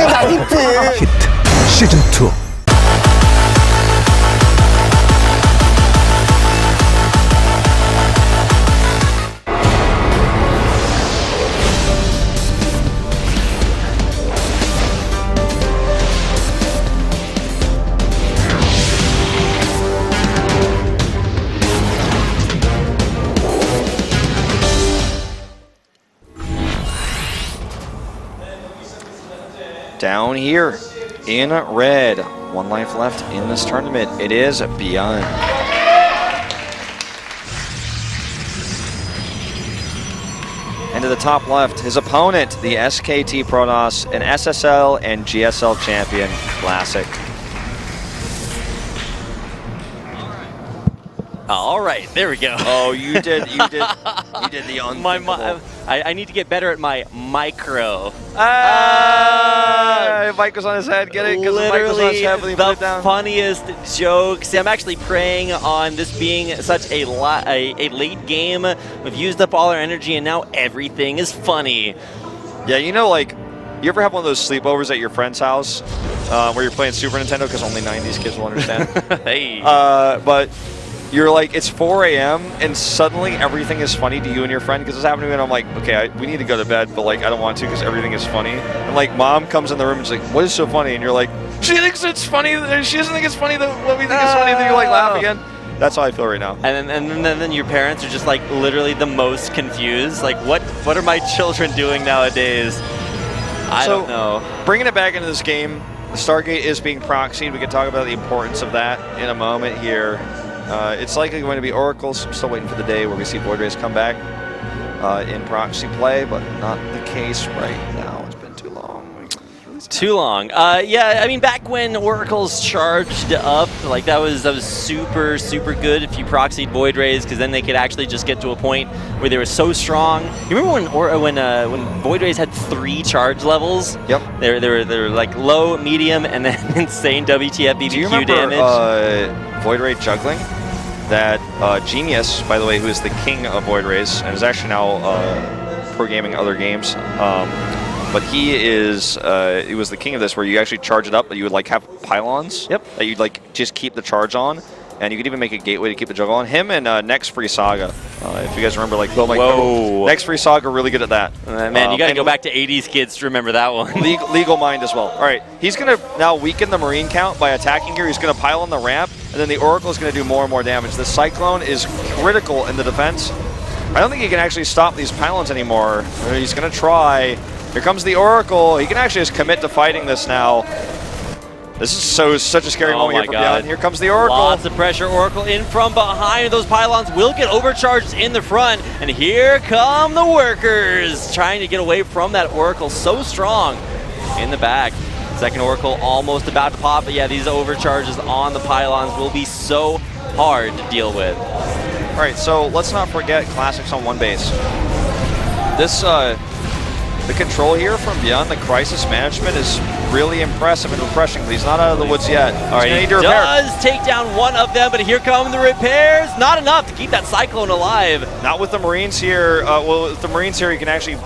히트 시즌2. Down here in red, 1 life left in this tournament. It is ByuN. And to the top left, his opponent, the SKT Protoss, an SSL and GSL champion, Classic. All right, there we go. Oh, you did the unthinkable. I need to get better at my micro. Mike was on his head. Get it? Because the mic was on his head when he put it down. The funniest jokes. See, I'm actually preying on this being such a late game. We've used up all our energy, and now everything is funny. Yeah, you know, like, you ever have one of those sleepovers at your friend's house where you're playing Super Nintendo, because only 90s kids will understand. Hey. But you're like, it's 4 a.m. and suddenly everything is funny to you and your friend, because it's happening to me, and I'm like, okay, we need to go to bed, but like, I don't want to because everything is funny. And like, mom comes in the room and she's like, what is so funny? And you're like, she thinks it's funny. She doesn't think it's funny that what we think is funny. And then you like laugh again. That's how I feel right now. And then your parents are just like literally the most confused. Like, what are my children doing nowadays? I don't know. Bringing it back into this game, the Stargate is being proxied. We can talk about the importance of that in a moment here. It's likely going to be Oracles. I'm still waiting for the day where we see Void Rays come back in proxy play, but not the case right now. It's been too long. Too long. Yeah, I mean, back when Oracles charged up, like that was super good if you proxied Void Rays, because then they could actually just get to a point where they were so strong. You remember when Void Rays had 3 charge levels? Yep. They were like low, medium, and then insane WTF BBQ Do you remember, damage. Void Ray juggling? That Genius, by the way, who is the king of Void Rays, and is actually now pro-gaming other games. But he was the king of this, where you actually charge it up, but you would like have pylons. Yep. That you'd like just keep the charge on, and you could even make a gateway to keep the juggle on. Him and Next Free Saga, if you guys remember, like, whoa, Next Free Saga, really good at that. Man, you got to go back to 80s kids to remember that one. Legal Mind as well. All right, he's going to now weaken the Marine count by attacking here. He's going to pile on the ramp, and then the Oracle is going to do more and more damage. The Cyclone is critical in the defense. I don't think he can actually stop these pylons anymore. He's going to try. Here comes the Oracle. He can actually just commit to fighting this now. This is such a scary moment here for ByuN. Here comes the Oracle. Lots of pressure. Oracle in from behind. Those pylons will get overcharged in the front. And here come the workers trying to get away from that Oracle. So strong in the back. Second Oracle almost about to pop. But yeah, these overcharges on the pylons will be so hard to deal with. All right, so let's not forget Classics on 1 base. This, the control here from ByuN, the crisis management is really impressive and refreshing, but he's not out of the woods yet. All right, he does take down one of them, but here come the repairs. Not enough to keep that Cyclone alive. Not with the Marines here. Well, with the Marines here, you can actually,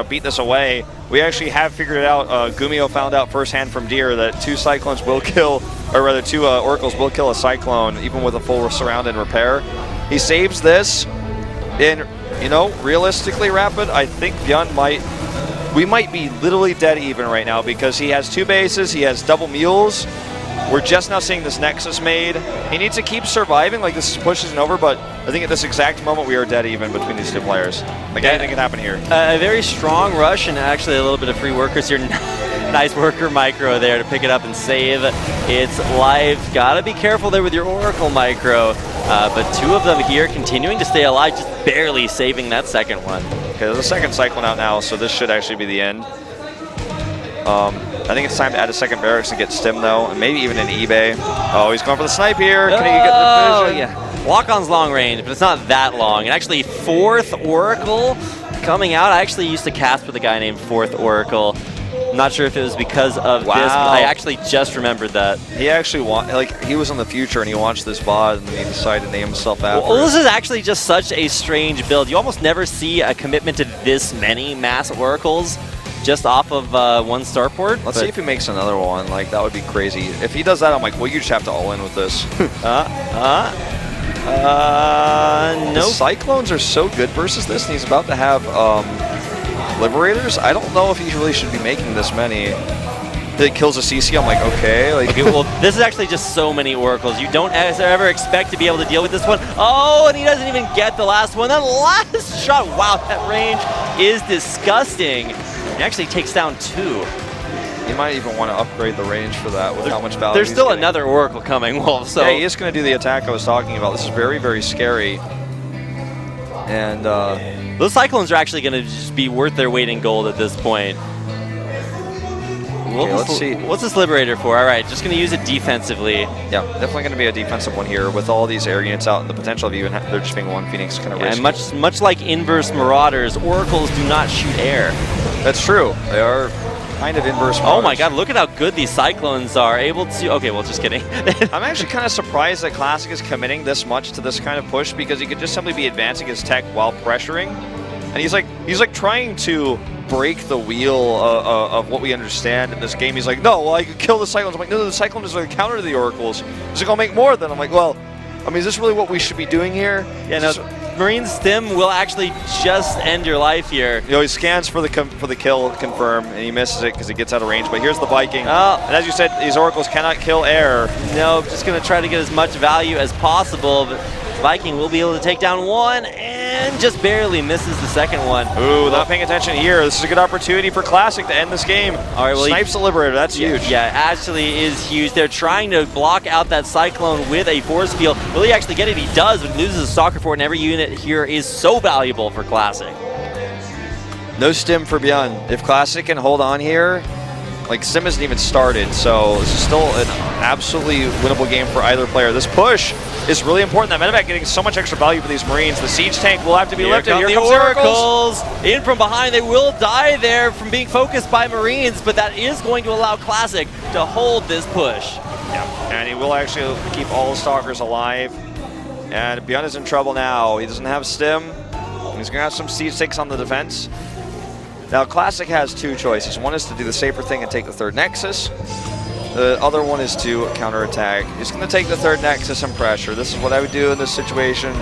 beat this away. We actually have figured it out. Gumio found out firsthand from Deer that 2 Cyclones will kill, or rather 2 Oracles will kill a Cyclone, even with a full surround and repair. He saves this, and, realistically, Rapid, I think ByuN we might be literally dead even right now, because he has 2 bases, he has double mules. We're just now seeing this Nexus made. He needs to keep surviving, like this push isn't over, but I think at this exact moment we are dead even between these 2 players. Like anything can happen here. A very strong rush, and actually a little bit of free workers here. Nice worker micro there to pick it up and save its life. Gotta be careful there with your Oracle micro. But 2 of them here continuing to stay alive, just barely saving that second one. Okay, there's a second Cyclone out now, so this should actually be the end. I think it's time to add a second barracks to get Stim, though, and maybe even an eBay. Oh, he's going for the snipe here. Can he get the vision? Yeah. Lock-on's long range, but it's not that long. And actually, 4th Oracle coming out. I actually used to cast with a guy named 4th Oracle. I'm not sure if it was because of this, but I actually just remembered that. He actually he was in the future and he watched this VOD and he decided to name himself after. Well, this is actually just such a strange build. You almost never see a commitment to this many mass Oracles just off of one starport. Let's see if he makes another one. Like, that would be crazy. If he does that, I'm like, well, you just have to all in with this. No. The Cyclones are so good versus this, and he's about to have Liberators. I don't know if he really should be making this many. It kills a CC. I'm like, okay. Like, okay, well, this is actually just so many Oracles. You don't ever expect to be able to deal with this one. Oh, and he doesn't even get the last one. That last shot, wow, that range is disgusting. He actually takes down 2. You might even want to upgrade the range for that with how much value There's he's still getting. another Oracle coming, Wolf. So yeah, he is going to do the attack I was talking about. This is very, very scary. And those Cyclones are actually going to just be worth their weight in gold at this point. Okay, let's see. What's this Liberator for? All right, just going to use it defensively. Yeah, definitely going to be a defensive one here with all these air units out and the potential of even there just being one Phoenix kind of risky. And much like inverse Marauders, Oracles do not shoot air. That's true. They are kind of inverse Marauders. Oh my god, look at how good these Cyclones are able to... Okay, well, just kidding. I'm actually kind of surprised that Classic is committing this much to this kind of push because he could just simply be advancing his tech while pressuring. And he's like trying to break the wheel of what we understand in this game. He's like, no, well, I could kill the Cyclones. I'm like, no, the Cyclone is like a counter to the Oracles. He's like, I'll make more than. I'm like, well, I mean, is this really what we should be doing here? Yeah, no, Marine Stim will actually just end your life here. You know, he scans for the kill, confirm, and he misses it because he gets out of range. But here's the Viking. Oh. And as you said, these Oracles cannot kill air. No, just going to try to get as much value as possible. But Viking will be able to take down one and just barely misses the second one. Ooh, not paying attention here. This is a good opportunity for Classic to end this game. All right, well, Snipes the Liberator. That's huge. Yeah, actually is huge. They're trying to block out that Cyclone with a force field. Will he actually get it? He does, but he loses a Stalker Fort, and every unit here is so valuable for Classic. No stim for ByuN. If Classic can hold on here, like, Stim isn't even started, so this is still an absolutely winnable game for either player. This push is really important. That medevac getting so much extra value for these Marines. The siege tank will have to be lifted. Here comes the Oracles. In from behind. They will die there from being focused by Marines, but that is going to allow Classic to hold this push. Yeah, and he will actually keep all the Stalkers alive. And ByuN is in trouble now. He doesn't have stim. He's going to have some siege tanks on the defense. Now, Classic has 2 choices. One is to do the safer thing and take the 3rd Nexus. The other one is to counterattack. He's going to take the 3rd Nexus and pressure. This is what I would do in this situation.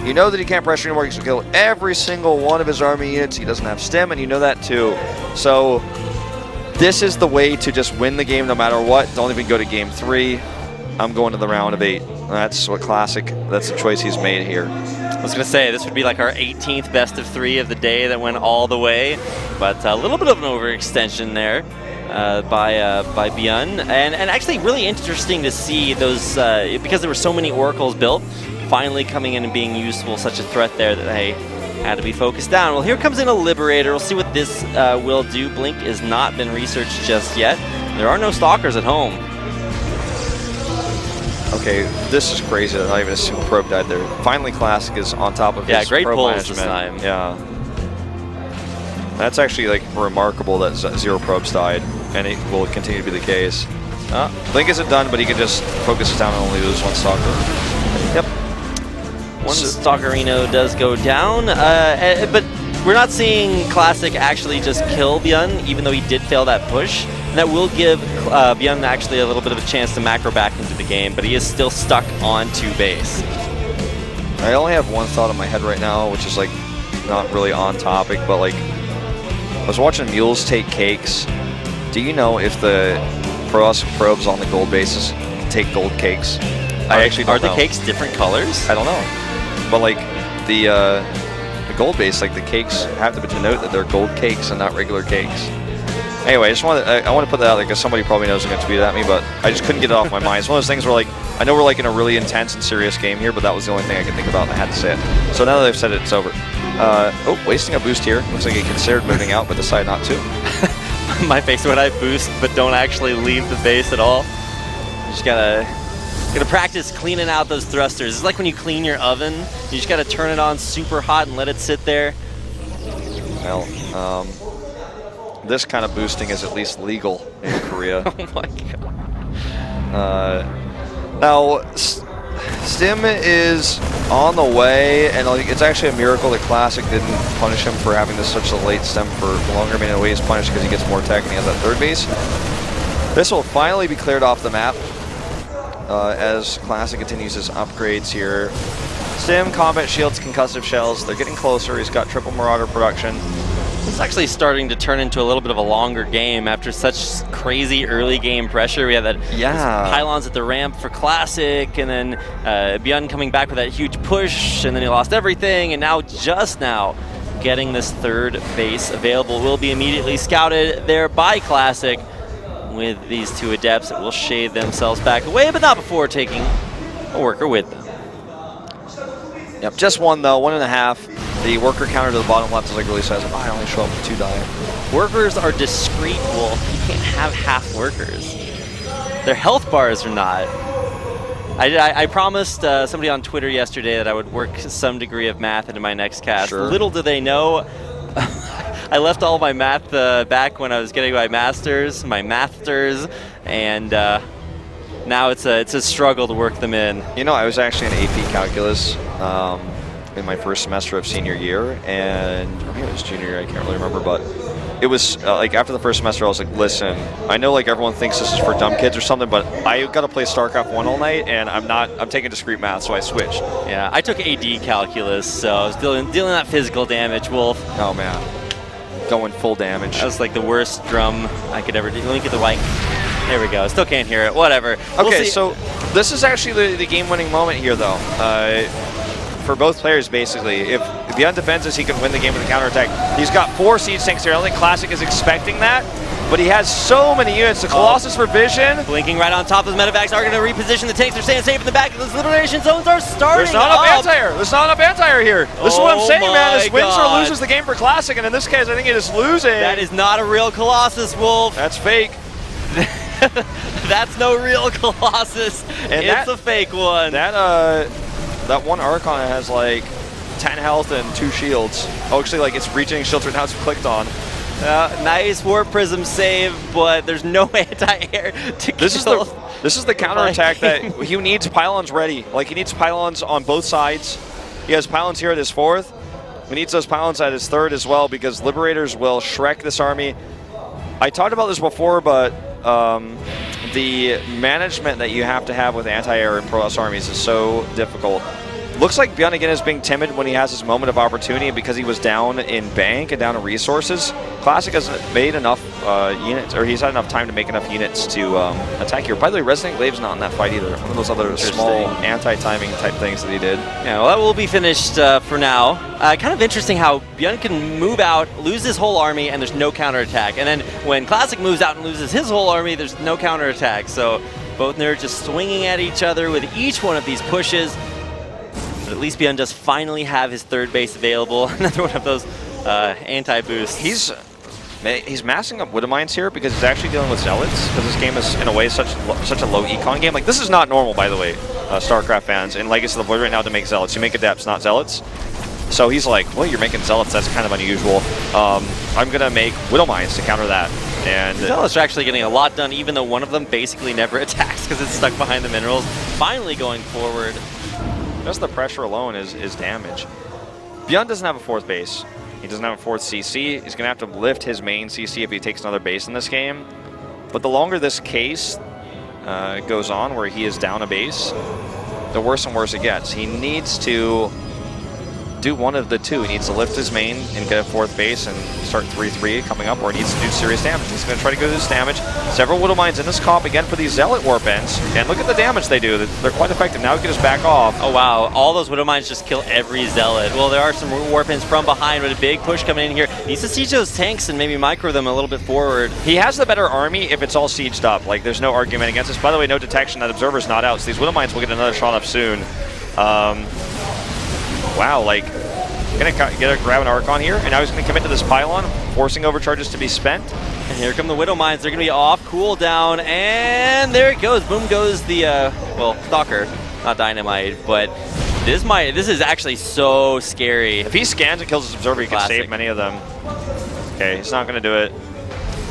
You know that he can't pressure anymore. He's going to kill every single one of his army units. He doesn't have stim, and you know that too. So this is the way to just win the game no matter what. Don't even go to game 3. I'm going to the round of 8. That's what Classic, that's the choice he's made here. I was going to say, this would be like our 18th best of 3 of the day that went all the way, but a little bit of an overextension there by ByuN. And actually really interesting to see those, because there were so many Oracles built, finally coming in and being useful, such a threat there that they had to be focused down. Well, here comes in a Liberator. We'll see what this will do. Blink has not been researched just yet. There are no Stalkers at home. Okay, this is crazy that not even a single probe died there. Finally, Classic is on top of his great probe pulls management. this time. Yeah. That's actually like remarkable that 0 probes died, and it will continue to be the case. Blink isn't done, but he can just focus it down and only lose 1 Stalker. Yep. One Stalkerino does go down, but we're not seeing Classic actually just kill ByuN, even though he did fail that push. And that will give ByuN actually a little bit of a chance to macro back into the game, but he is still stuck onto base. I only have one thought in my head right now, which is like not really on topic, but like I was watching Mules take cakes. Do you know if the probes on the gold bases can take gold cakes? I actually don't know. Are the cakes different colors? I don't know. But like the gold base, like the cakes have to denote that they're gold cakes and not regular cakes. Anyway, I want to put that out there because somebody probably knows I'm going to tweet it at me, but I just couldn't get it off my mind. It's one of those things where, like, I know we're like in a really intense and serious game here, but that was the only thing I could think about and I had to say it. So now that I've said it, it's over. Oh, wasting a boost here. Looks like he considered moving out, but decided not to. My face when I boost, but don't actually leave the base at all. You just gotta practice cleaning out those thrusters. It's like when you clean your oven. You just gotta turn it on super hot and let it sit there. Well, this kind of boosting is at least legal in Korea. Oh my god. Now, Stim is on the way, and it's actually a miracle that Classic didn't punish him for having such a late Stim for longer remaining away is punished because he gets more tech and he has that third base. This will finally be cleared off the map as Classic continues his upgrades here. Stim, combat shields, concussive shells, they're getting closer. He's got triple Marauder production. It's actually starting to turn into a little bit of a longer game after such crazy early game pressure. We had that pylons at the ramp for Classic, and then ByuN coming back with that huge push, and then he lost everything, and now just now getting this third base available. Will be immediately scouted there by Classic with these two adepts that will shade themselves back away, but not before taking a worker with them. Yep, just one though, 1.5. The worker counter to the bottom left is like really says, I only show up with 2 die. Workers are discreet, Wolf. You can't have half workers. Their health bars are not. I promised somebody on Twitter yesterday that I would work some degree of math into my next cast. Sure. Little do they know, I left all my math back when I was getting my masters, and now it's a struggle to work them in. You know, I was actually in AP Calculus in my first semester of senior year, and maybe it was junior year, I can't really remember, but it was like after the first semester I was like, listen, I know like everyone thinks this is for dumb kids or something, but I got to play StarCraft 1 all night, and I'm taking discrete math, so I switched. Yeah, I took AD Calculus, so I was dealing that physical damage, Wolf. Oh man, going full damage. That was like the worst drum I could ever do. Let me get the mic. There we go. Still can't hear it. Whatever. Okay, so this is actually the game-winning moment here, though. For both players, basically. If ByuN defends this, he can win the game with a counterattack. He's got 4 siege tanks here. I don't think Classic is expecting that, but he has so many units. The Colossus for vision. Blinking right on top of the medevacs are going to reposition the tanks. They're staying safe in the back. Those liberation zones are starting. There's not enough anti-air. There's not enough anti-air here. This is what I'm saying, man. This wins or loses the game for Classic, and in this case, I think it is losing. That is not a real Colossus, Wolf. That's fake. That's no real Colossus. And it's a fake one. That one Archon has like 10 health and 2 shields. Oh, actually, like it's breaching shields right now. It's clicked on. Nice Warp Prism save, but there's no anti-air to kill. This is the counterattack that he needs pylons ready. Like he needs pylons on both sides. He has pylons here at his 4th. He needs those pylons at his 3rd as well, because Liberators will Shrek this army. I talked about this before, but the management that you have to have with anti-air in Pro-Toss armies is so difficult. Looks like ByuN again is being timid when he has his moment of opportunity because he was down in bank and down in resources. Classic hasn't made enough units, or he's had enough time to make enough units to attack here. By the way, Resonant Glave's not in that fight either. One of those other small anti-timing type things that he did. Yeah, well, that will be finished for now. Kind of interesting how ByuN can move out, lose his whole army, and there's no counterattack. And then when Classic moves out and loses his whole army, there's no counterattack. So both nerds just swinging at each other with each one of these pushes. But at least ByuN does finally have his 3rd base available. Another one of those anti-boosts. He's massing up Widow Mines here because he's actually dealing with Zealots, because this game is, in a way, such a low econ game. Like, this is not normal, by the way, StarCraft fans. In Legacy of the Void right now to make Zealots. You make Adepts, not Zealots. So he's like, well, you're making Zealots, that's kind of unusual. I'm going to make Widow Mines to counter that. And Zealots are actually getting a lot done, even though one of them basically never attacks because it's stuck behind the minerals. Finally going forward. Just the pressure alone is damage. ByuN doesn't have a 4th base. He doesn't have a 4th CC. He's going to have to lift his main CC if he takes another base in this game. But the longer this case goes on, where he is down a base, the worse and worse it gets. He needs to do one of the two. He needs to lift his main and get a 4th base and start 3-3 coming up, or he needs to do serious damage. He's going to try to go to this damage. Several Widow Mines in this comp again for these Zealot Warp Ends. And look at the damage they do. They're quite effective. Now he can just back off. Oh wow, all those Widow Mines just kill every Zealot. Well, there are some Warp Ends from behind with a big push coming in here. He needs to siege those tanks and maybe micro them a little bit forward. He has the better army if it's all sieged up. Like, there's no argument against this. By the way, no detection. That Observer's not out, so these Widow Mines will get another shot up soon. Wow, like, gonna grab an Archon here, and now he's gonna commit to this pylon, forcing overcharges to be spent. And here come the Widow Mines. They're gonna be off cooldown, and there it goes. Boom goes the well, Stalker, not Dynamite, but this is actually so scary. If he scans and kills his Observer, he can save many of them. Okay, he's not gonna do it.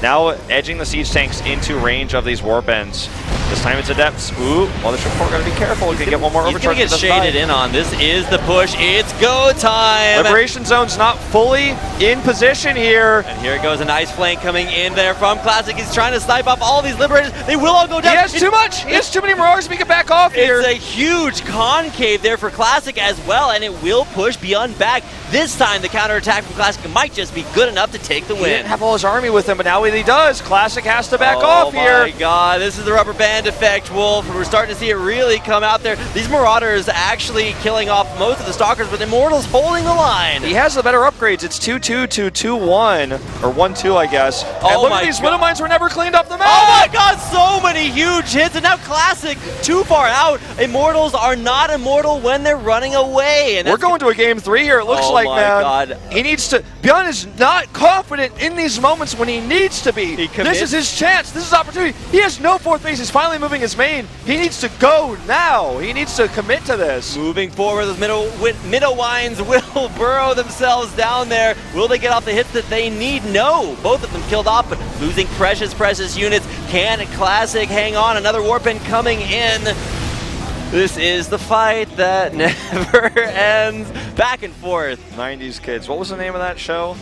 Now edging the siege tanks into range of these Warp Ends. This time it's Adepts. Ooh, Mothership 4 gotta be careful. He can get one more overcharge. He's gonna get shaded in on. This is the push. It's go time. Liberation Zone's not fully in position here. And here goes a nice flank coming in there from Classic. He's trying to snipe off all these Liberators. They will all go down. He has too much. He has too many Marauders. We can back off here. It's a huge concave there for Classic as well, and it will push ByuN back. This time the counterattack from Classic might just be good enough to take the win. He didn't have all his army with him, but now he does. Classic has to back off here. Oh my god, this is the rubber band effect, Wolf. We're starting to see it really come out there. These Marauders actually killing off most of the Stalkers, but Immortal's holding the line. He has the better upgrades. It's 2-2 to 2-1, or 1-2, I guess. And look at these Widow Mines were never cleaned up the map. Oh my god, so many huge hits, and now Classic too far out. Immortals are not immortal when they're running away. And we're going to a game 3 here, it looks like, man. God. He needs to, ByuN is not confident in these moments when he needs to be. This is his chance, this is opportunity. He has no fourth base, he's finally moving his main. He needs to go now. He needs to commit to this. Moving forward, those middle wines will burrow themselves down there. Will they get off the hits that they need? No. Both of them killed off, but losing precious units. Can Classic hang on? Another Warpin coming in. This is the fight that never ends. Back and forth. 90s Kids. What was the name of that show?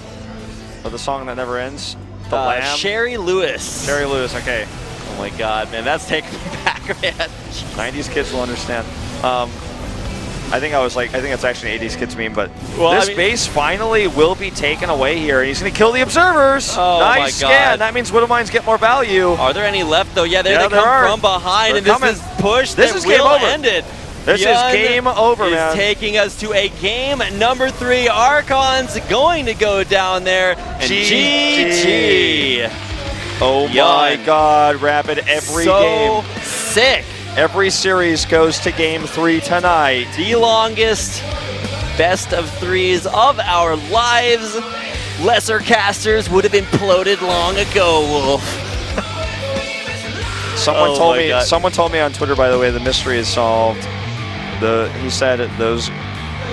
Or the song that never ends? The Lamb? Sherry Lewis. Sherry Lewis, okay. Oh my god, man, that's taking me back, man. 90s Kids will understand. I think it's actually an 80s Kids meme, but this base finally will be taken away here, and he's going to kill the Observers. Oh nice my god. scan. That means Widow Mines get more value. Are there any left, though? Yeah, there they come from behind, and this is push this that is game over. Ended. This is game over, man. Is taking us to a game number 3. Archon's going to go down there, and GG. Oh my god, Rapid, every game. So sick. Every series goes to game 3 tonight. The longest best of 3s of our lives. Lesser casters would have imploded long ago, Wolf. Someone told me on Twitter, by the way, the mystery is solved. He said those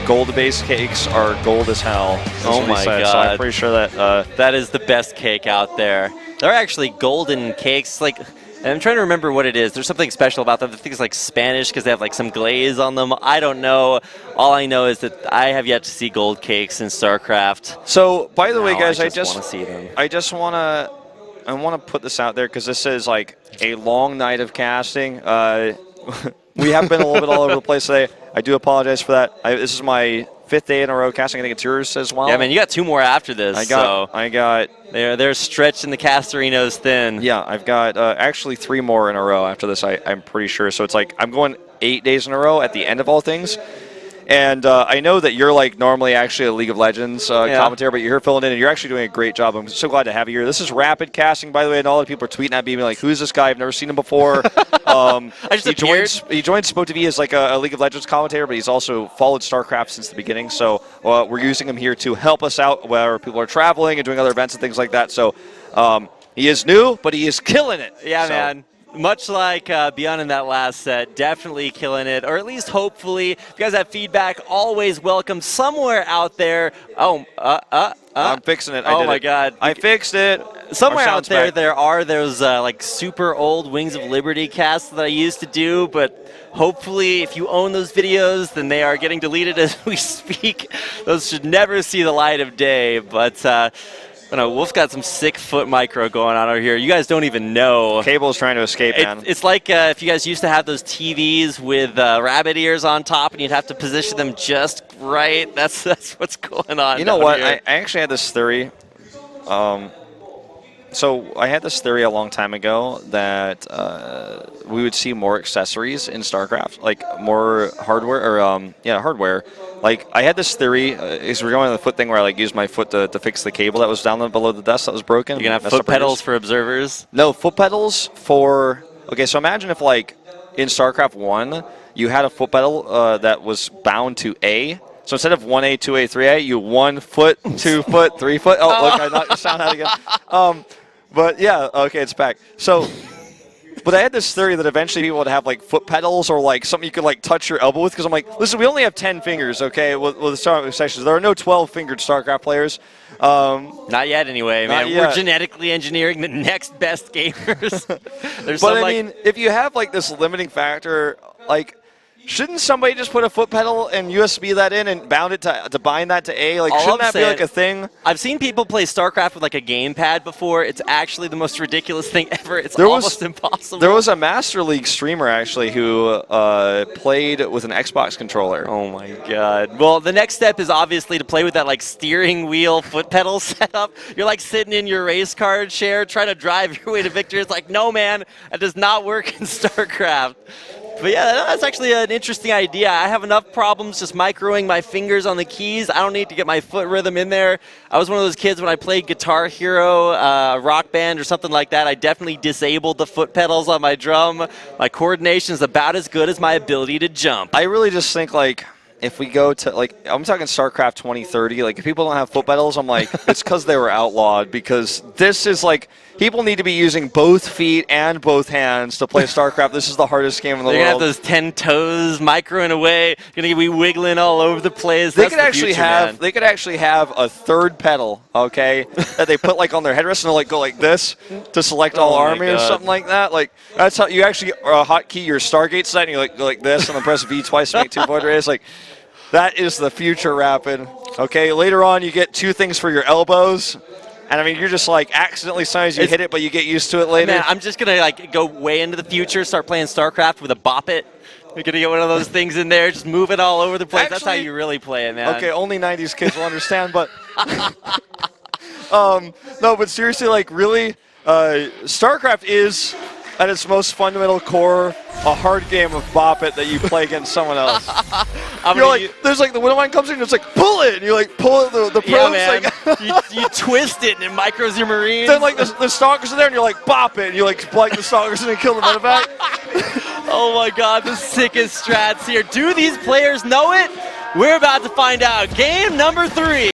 gold base cakes are gold as hell. Oh my god. So I'm pretty sure that that is the best cake out there. They're actually golden cakes, like. And I'm trying to remember what it is. There's something special about them. I think it's like Spanish because they have like some glaze on them. I don't know. All I know is that I have yet to see gold cakes in StarCraft. So, by the way, guys, I just want to see them. I want to put this out there because this is like a long night of casting. We have been a little bit all over the place today. I do apologize for that. This is my 5th day in a row casting. I think it's yours as well. Yeah, man, you got 2 more after this. I got. They're stretched in the casterinos thin. Yeah, I've got actually 3 more in a row after this. I'm pretty sure. So it's like I'm going 8 days in a row at the end of all things. And I know that you're like normally actually a League of Legends commentator, but you're here filling in, and you're actually doing a great job. I'm so glad to have you here. This is Rapid Casting, by the way, and all the people are tweeting at me like, "Who's this guy? I've never seen him before." He joined Spoke TV as like a League of Legends commentator, but he's also followed StarCraft since the beginning. So we're using him here to help us out where people are traveling and doing other events and things like that. So he is new, but he is killing it. Yeah, man. Much like ByuN in that last set, definitely killing it, or at least hopefully. If you guys have feedback, always welcome somewhere out there. I'm fixing it. Oh my god. I fixed it. Somewhere out there, there are those like super old Wings of Liberty casts that I used to do, but hopefully if you own those videos, then they are getting deleted as we speak. Those should never see the light of day, but I don't know, Wolf's got some sick foot micro going on over here. You guys don't even know. Cable's trying to escape, man. It's like if you guys used to have those TVs with rabbit ears on top and you'd have to position them just right. That's what's going on. You know what? Here. I actually had this theory. So I had this theory a long time ago that we would see more accessories in StarCraft, like more hardware, or hardware. Like I had this theory, is we're going on the foot thing where I like used my foot to fix the cable that was down below the desk that was broken. You're gonna have foot pedals for observers? No, foot pedals for. Okay, so imagine if like in StarCraft 1 you had a foot pedal that was bound to A. So instead of 1A, 2A, 3A, you 1 foot, 2 foot, 3 foot. Oh, look, I knocked the sound out again. But yeah, okay, it's back. So, but But I had this theory that eventually people would have like foot pedals or like something you could like touch your elbow with, because I'm like, listen, we only have 10 fingers, okay, with the StarCraft sections. There are no 12-fingered StarCraft players. Not yet, anyway, man. Yet. We're genetically engineering the next best gamers. But I mean, if you have like this limiting factor, like, shouldn't somebody just put a foot pedal and USB that in and bound it to bind that to A? Like, shouldn't that be like a thing? I've seen people play StarCraft with like a gamepad before. It's actually the most ridiculous thing ever. It's almost impossible. There was a Master League streamer actually who played with an Xbox controller. Oh my god. Well, the next step is obviously to play with that like steering wheel foot pedal setup. You're like sitting in your race car chair trying to drive your way to victory. It's like, no man, that does not work in StarCraft. But yeah, that's actually an interesting idea. I have enough problems just microing my fingers on the keys. I don't need to get my foot rhythm in there. I was one of those kids when I played Guitar Hero, Rock Band, or something like that. I definitely disabled the foot pedals on my drum. My coordination is about as good as my ability to jump. I really just think, like, if we go to, like, I'm talking StarCraft 2030, like, if people don't have foot pedals, I'm like, it's because they were outlawed, because this is, like, people need to be using both feet and both hands to play StarCraft. This is the hardest game in the world. They're going to have those 10 toes microing away, going to be wiggling all over the place. They could actually have a third pedal, okay, that they put, like, on their headrest, and they'll, like, go like this to select all army or something like that. Like, that's how you actually hotkey your Stargate set, and you, like, go like this, and then press V twice to make 2 void rays. Like, that is the future Rapid. Okay, later on you get 2 things for your elbows. And I mean, you're just like accidentally, sometimes you hit it, but you get used to it later. Man, I'm just going to like go way into the future, start playing StarCraft with a Bop It. We're going to get one of those things in there, just move it all over the place. Actually, that's how you really play it, man. Okay, only 90s kids will understand, but no, but seriously, like really, StarCraft is at its most fundamental core a hard game of Bop It that you play against someone else. You're like, there's like the Widowmine comes in and it's like, pull it! And you like pull it, the pros. Yeah, man. Like you twist it and it micros your Marines. Then like the Stalkers are there and you're like, bop it! And you like blight the Stalkers and then kill the medevac. Oh my god, the sickest strats here. Do these players know it? We're about to find out. Game number 3.